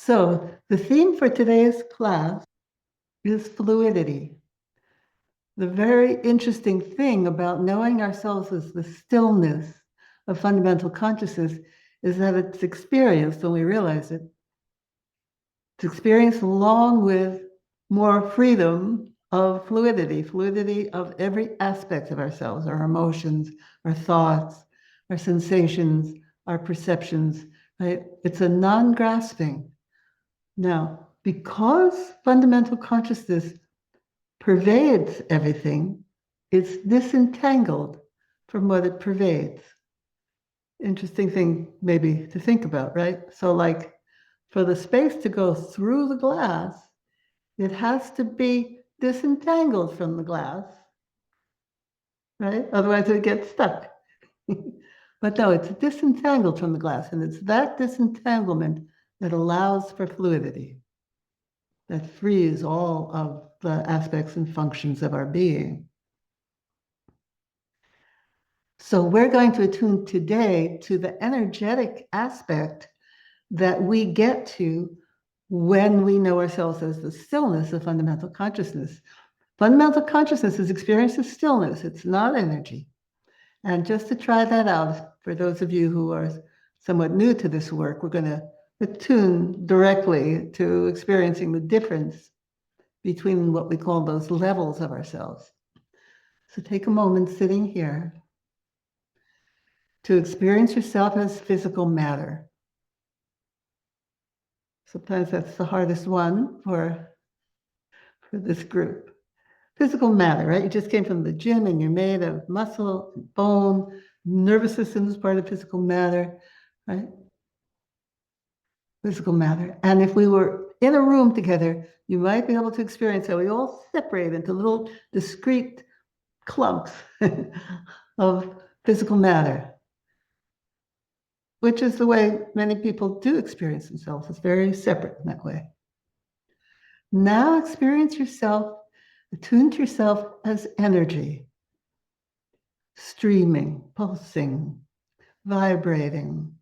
So the theme for today's class is fluidity. The very interesting thing about knowing ourselves as the stillness of fundamental consciousness is that it's experienced when we realize it. It's experienced along with more freedom of fluidity of every aspect of ourselves, our emotions, our thoughts, our sensations, our perceptions, right? It's a non-grasping. Now, because fundamental consciousness pervades everything, it's disentangled from what it pervades. Interesting thing maybe to think about, right? So like for the space to go through the glass, it has to be disentangled from the glass, right? Otherwise it gets stuck. But no, it's disentangled from the glass, and it's that disentanglement that allows for fluidity, that frees all of the aspects and functions of our being. So we're going to attune today to the energetic aspect that we get to when we know ourselves as the stillness of fundamental consciousness. Fundamental consciousness is experience of stillness. It's not energy. And just to try that out, for those of you who are somewhat new to this work, we're going to attune directly to experiencing the difference between what we call those levels of ourselves. So take a moment sitting here to experience yourself as physical matter. Sometimes that's the hardest one for this group. Physical matter, right? You just came from the gym and you're made of muscle, bone, nervous system is part of physical matter, right? Physical matter. And if we were in a room together, you might be able to experience how we all separate into little discrete clumps of physical matter, which is the way many people do experience themselves. It's very separate in that way. Now experience yourself, attune to yourself as energy, streaming, pulsing, vibrating,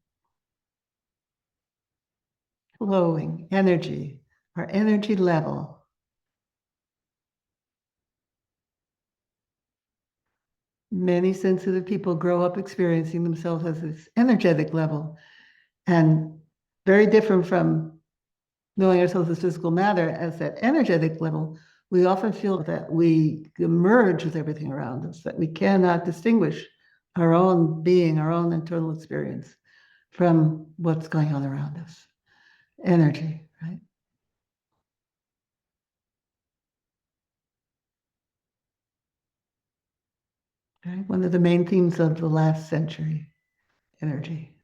flowing, energy, our energy level. Many sensitive people grow up experiencing themselves as this energetic level, and very different from knowing ourselves as physical matter as that energetic level. We often feel that we merge with everything around us, that we cannot distinguish our own being, our own internal experience from what's going on around us. Energy, right? Okay? One of the main themes of the last century, energy.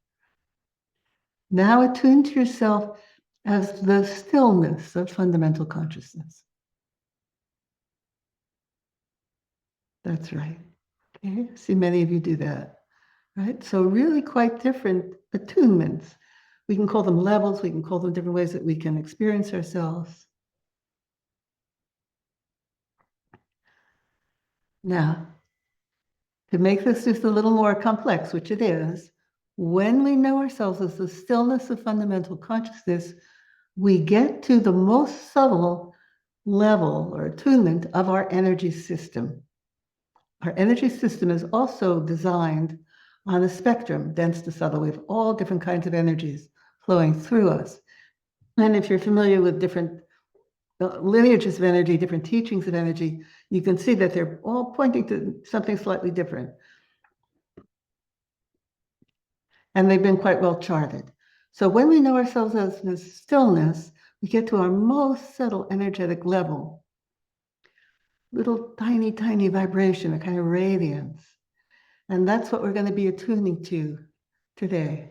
Now attune to yourself as the stillness of fundamental consciousness. That's right. Okay? See, many of you do that, right? So really quite different attunements. We can call them levels. We can call them different ways that we can experience ourselves. Now, to make this just a little more complex, which it is, when we know ourselves as the stillness of fundamental consciousness, we get to the most subtle level or attunement of our energy system. Our energy system is also designed on a spectrum, dense to subtle. We have all different kinds of energies flowing through us. And if you're familiar with different lineages of energy, different teachings of energy, you can see that they're all pointing to something slightly different. And they've been quite well charted. So when we know ourselves as this stillness, we get to our most subtle energetic level. Little tiny, tiny vibration, a kind of radiance. And that's what we're going to be attuning to today.